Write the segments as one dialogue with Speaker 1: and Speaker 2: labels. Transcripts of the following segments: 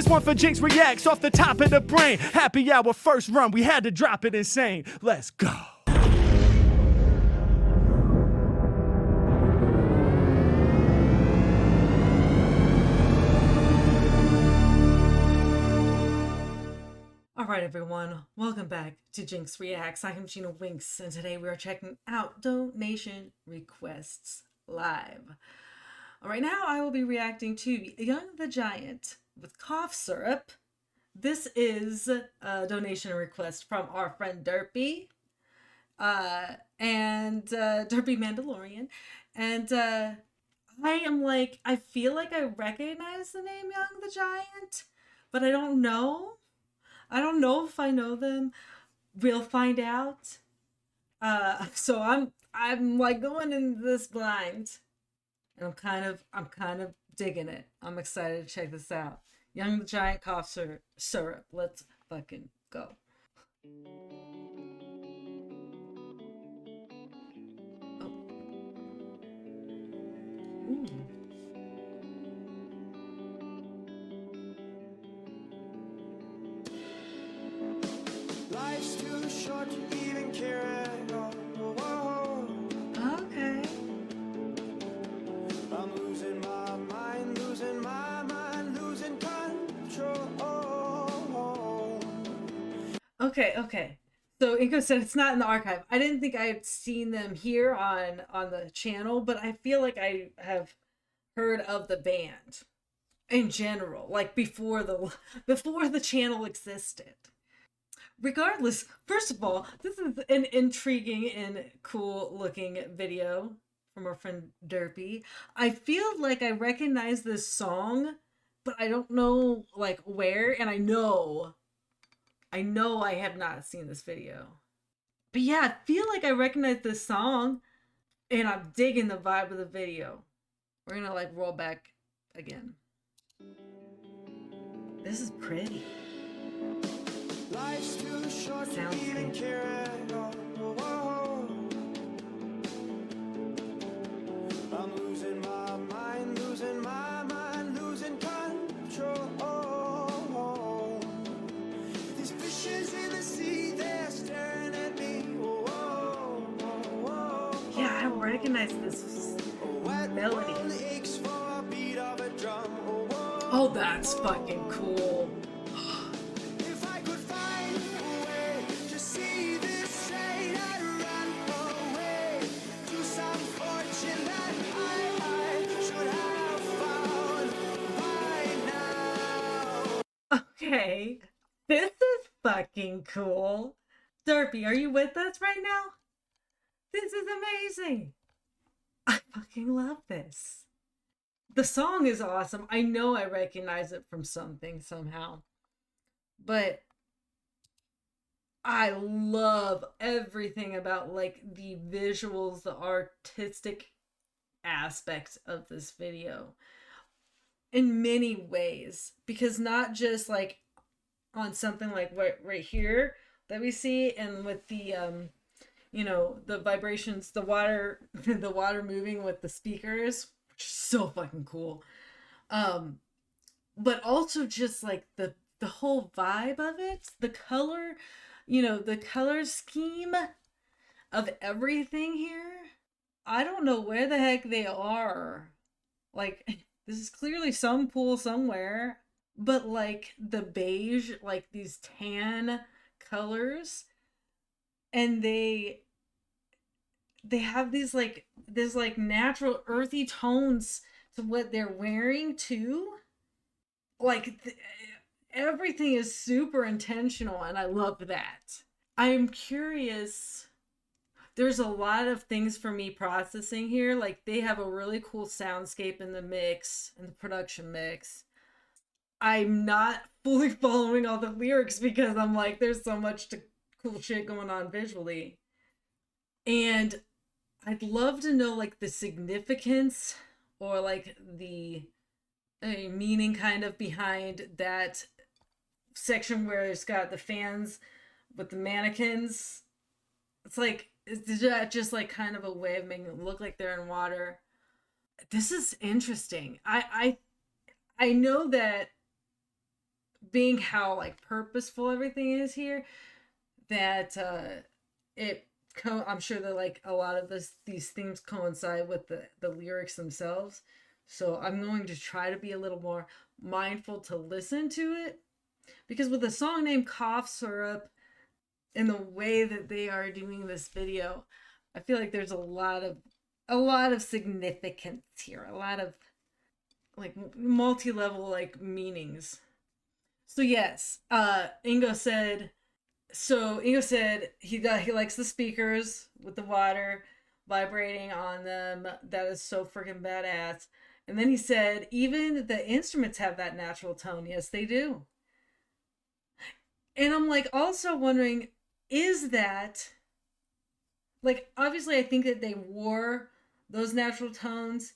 Speaker 1: This one for Jinx Reacts off the top of the brain. Happy hour first run, we had to drop it insane. Let's go.
Speaker 2: Alright everyone, welcome back to Jinx Reacts. I am Gina Winks, and today we are checking out donation requests live. Alright, now I will be reacting to Young the Giant with cough syrup. This is a donation request from our friend Derpy and Derpy Mandalorian. And I feel like I recognize the name Young the Giant, but I don't know. I don't know if I know them. We'll find out. So I'm like going into this blind, and I'm kind of digging it. I'm excited to check this out. Young the Giant cough syrup. Let's fucking go. Oh. Ooh.
Speaker 3: Life's too short to even care at all.
Speaker 2: Okay.
Speaker 3: I'm losing my mind, losing my mind, losing control.
Speaker 2: Okay. So Inko said it's not in the archive. I didn't think I had seen them here on the channel, but I feel like I have heard of the band in general, like before the channel existed. Regardless, first of all, this is an intriguing and cool looking video from our friend Derpy. I feel like I recognize this song, but I don't know like where, and I know I have not seen this video. But yeah, I feel like I recognize this song, and I'm digging the vibe of the video. We're gonna like roll back again. This is pretty.
Speaker 3: Life's too short
Speaker 2: Sounds
Speaker 3: to even
Speaker 2: good.
Speaker 3: care at all. I'm losing my mind, losing my mind, losing control. These fishes in the sea, they're staring at me.
Speaker 2: Yeah, I recognize this melody.
Speaker 3: Aches for a beat of a drum.
Speaker 2: Oh, that's fucking cool.
Speaker 3: If I could find a way to see this sight, I'd run away to some fortune that I should have found by now.
Speaker 2: Okay, this is fucking cool. Derpy, are you with us right now? This is amazing. I fucking love this. The song is awesome. I know I recognize it from something somehow. But I love everything about like the visuals, the artistic aspects of this video in many ways, because not just like on something like right here that we see, and with the you know, the vibrations, the water the water moving with the speakers, which is so fucking cool. But also just like the whole vibe of it, the color, you know, the color scheme of everything here. I don't know where the heck they are. Like, this is clearly some pool somewhere, but like the beige, like these tan colors, and they have these like this like natural earthy tones to what they're wearing too. Like everything is super intentional, and I love that. I'm curious. There's a lot of things for me processing here. Like, they have a really cool soundscape in the mix, in the production mix. I'm not fully following all the lyrics because I'm like, there's so much cool shit going on visually. And I'd love to know like the significance or like the meaning kind of behind that section where it's got the fans with the mannequins. It's like, is that just like kind of a way of making it look like they're in water? This is interesting. I know that being how like purposeful everything is here, that I'm sure that like a lot of these themes coincide with the lyrics themselves. So I'm going to try to be a little more mindful to listen to it, because with a song named Cough Syrup and the way that they are doing this video, I feel like there's a lot of significance here, a lot of like multi-level like meanings. So yes, Ingo said he likes the speakers with the water vibrating on them. That is so freaking badass. And then he said even the instruments have that natural tone. Yes, they do. And I'm like also wondering, is that like, obviously I think that they wore those natural tones.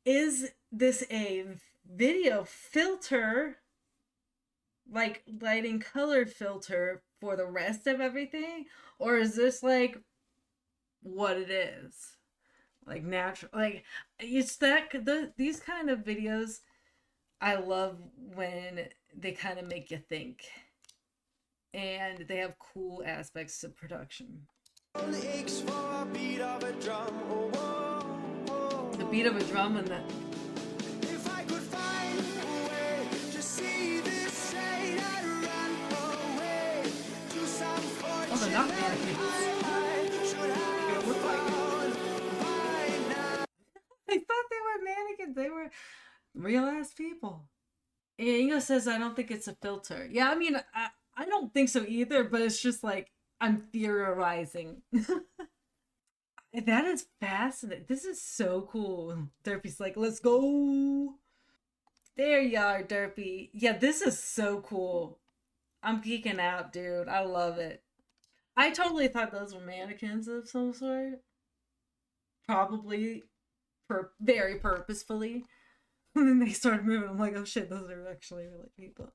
Speaker 2: Is this a video filter, like lighting color filter for the rest of everything, or is this like what it is, like natural? Like, it's that these kind of videos I love when they kind of make you think and they have cool aspects to production.
Speaker 3: Aches for a beat of a drum. Oh, oh, oh.
Speaker 2: The beat of a drum and the
Speaker 3: If I could find a way to see this shade, I'd run away to some fortune
Speaker 2: they're not
Speaker 3: that
Speaker 2: mannequins.
Speaker 3: I should have
Speaker 2: look like
Speaker 3: found by now.
Speaker 2: I thought they were mannequins. They were real ass people. And Ingo says, I don't think it's a filter. Yeah, I mean, I don't think so either, but it's just like, I'm theorizing. That is fascinating. This is so cool. Derpy's like, let's go. There you are, Derpy. Yeah, this is so cool. I'm geeking out, dude. I love it. I totally thought those were mannequins of some sort. Probably very purposefully. And then they started moving. I'm like, oh shit, those are actually really people.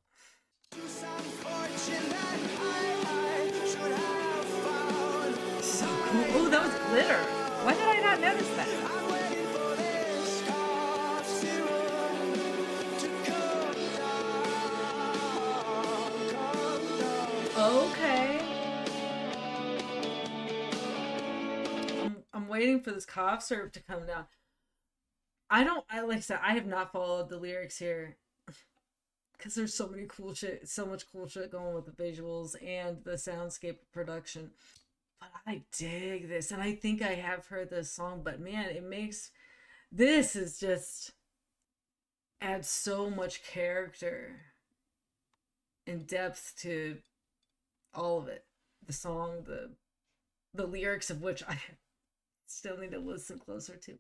Speaker 3: To some fortune that I should have found.
Speaker 2: So cool. Oh, that was glitter. Why did I not notice that?
Speaker 3: I'm waiting for this cough syrup to come down.
Speaker 2: Okay. I'm waiting for this cough syrup to come down. I like I said, I have not followed the lyrics here because there's so much cool shit going with the visuals and the soundscape production. But I dig this, and I think I have heard this song, but man, this is just adds so much character and depth to all of it. The song, the lyrics of which I still need to listen closer to.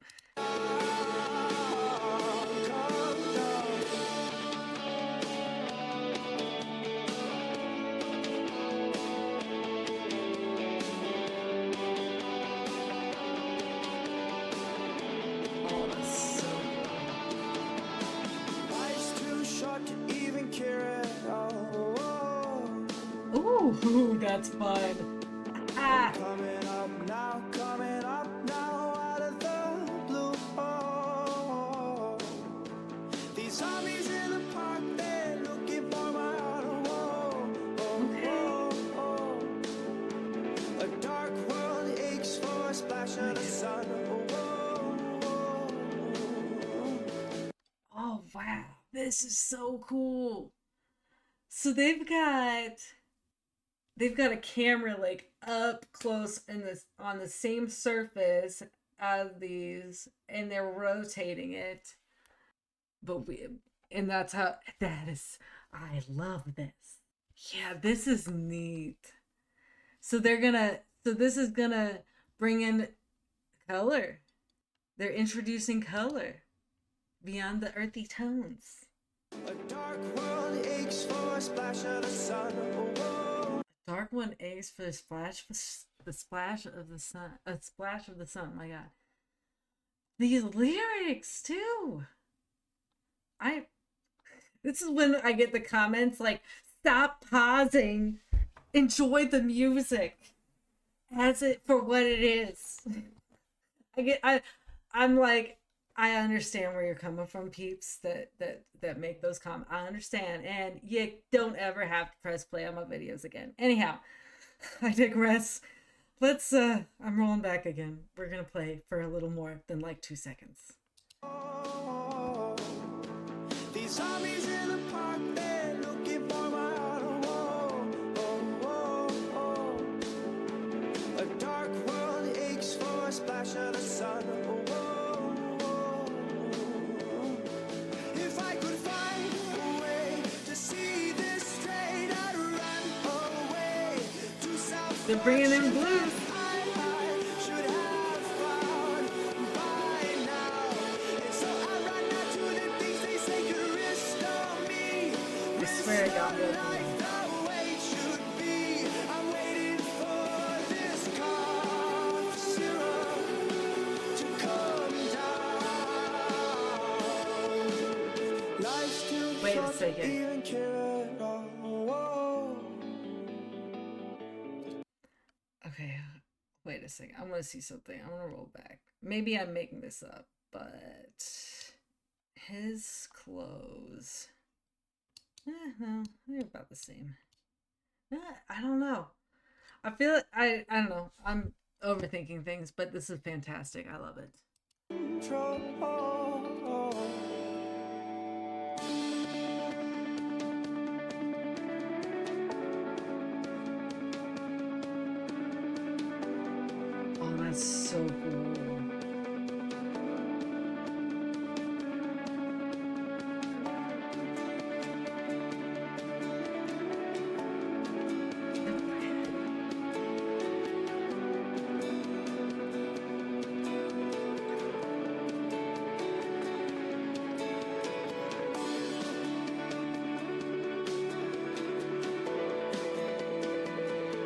Speaker 2: Oh, that's so
Speaker 3: Life's too short to even care at all.
Speaker 2: cool. Ooh, that's fun. Ah.
Speaker 3: Coming up now, out of the blue. These zombies in the park, they're looking for my heart. A dark world aches for a splash of the sun.
Speaker 2: Oh wow, this is so cool. So they've got a camera like up close in this on the same surface as these, and they're rotating it. I love this. Yeah, this is neat. So this is gonna bring in color. They're introducing color beyond the earthy tones.
Speaker 3: A dark world aches for a splash of the sun.
Speaker 2: Dark one aches for the splash of the sun. A splash of the sun. My God, these lyrics too. This is when I get the comments like, "Stop pausing, enjoy the music as it for what it is." I'm like, I understand where you're coming from, peeps that make those comments. I understand, and you don't ever have to press play on my videos again. Anyhow, I digress. Let's I'm rolling back again. We're gonna play for a little more than like 2 seconds.
Speaker 3: These zombies in the park, they're looking for my heart. A dark world aches for a splash of the sun. If I could find a way to see this straight, I'd run away to South.
Speaker 2: They're bringing in blues.
Speaker 3: I should have found by now. And so I run out to the things they say could restore me.
Speaker 2: I swear I got
Speaker 3: Restore
Speaker 2: it.
Speaker 3: life the way it should be. I'm waiting for this cough syrup to come down. Life's too
Speaker 2: Wait a
Speaker 3: short to
Speaker 2: second.
Speaker 3: even care at all.
Speaker 2: Okay, wait a second. I want to see something. I want to roll back. Maybe I'm making this up, but his clothes. No, they're about the same. I don't know. I feel it. I don't know. I'm overthinking things, but this is fantastic. I love it.
Speaker 3: Control.
Speaker 2: Oh, that's so cool.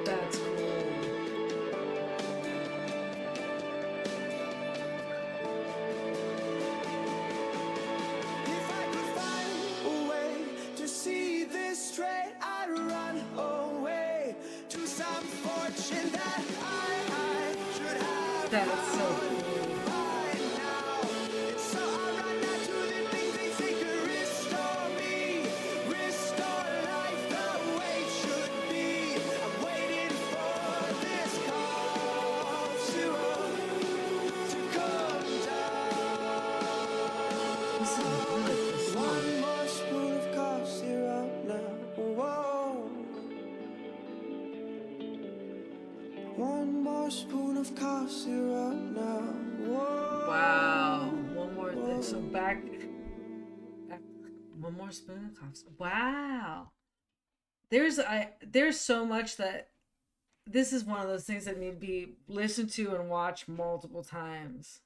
Speaker 2: That's cool.
Speaker 3: If I could find a way to see this straight, I'd run away to some fortune that I should have
Speaker 2: That's so cool.
Speaker 3: by now. And so I run out to the things they say could restore me, restore life the way it should be. I'm waiting for this cough syrup to come down.
Speaker 2: This is a really cool song.
Speaker 3: One more spoon of cough syrup now. Whoa. One more spoon of cough syrup now. Whoa.
Speaker 2: Wow. One more thing. So back one more spoon of coffee. Wow. There's so much that this is one of those things that need to be listened to and watched multiple times.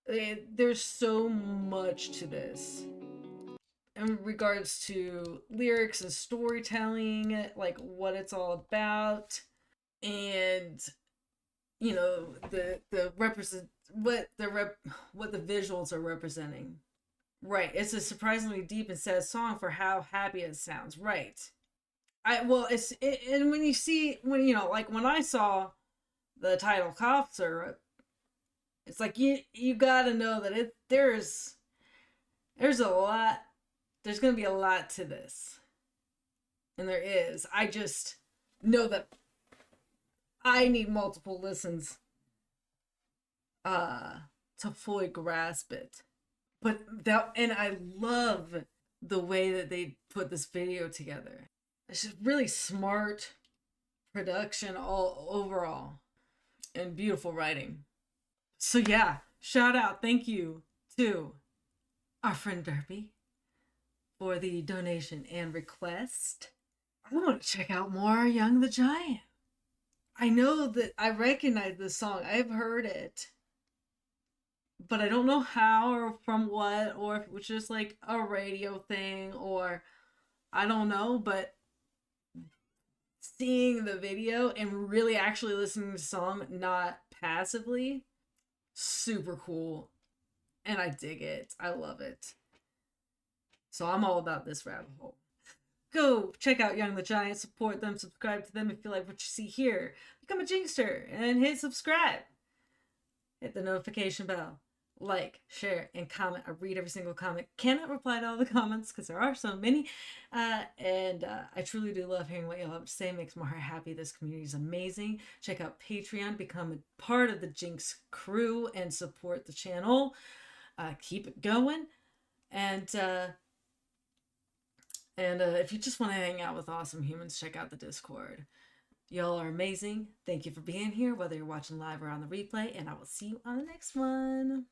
Speaker 2: There's so much to this in regards to lyrics and storytelling, like what it's all about, and you know what the visuals are representing. Right, it's a surprisingly deep and sad song for how happy it sounds. Right, and when you see when I saw the title "Cough Syrup," it's like you gotta know that there's a lot. There's gonna be a lot to this, and there is. I just know that I need multiple listens to fully grasp it. But I love the way that they put this video together. It's just really smart production all overall and beautiful writing. So yeah, shout out, thank you to our friend Derpy for the donation and request. I want to check out more Young the Giant. I know that I recognize this song. I've heard it. But I don't know how or from what, or if it was just like a radio thing, or I don't know, but seeing the video and really actually listening to the song, not passively, super cool. And I dig it. I love it. So I'm all about this rabbit hole. Go check out Young the Giant, support them, subscribe to them if you like what you see here. Become a Jinkster and hit subscribe. Hit the notification bell. like, share, and comment. I read every single comment. Cannot reply to all the comments because there are so many. And I truly do love hearing what y'all have to say. It makes my heart happy. This community is amazing. Check out Patreon, become a part of the Jinx crew, and support the channel. Keep it going. And if you just want to hang out with awesome humans, check out the Discord. Y'all are amazing. Thank you for being here, whether you're watching live or on the replay, and I will see you on the next one.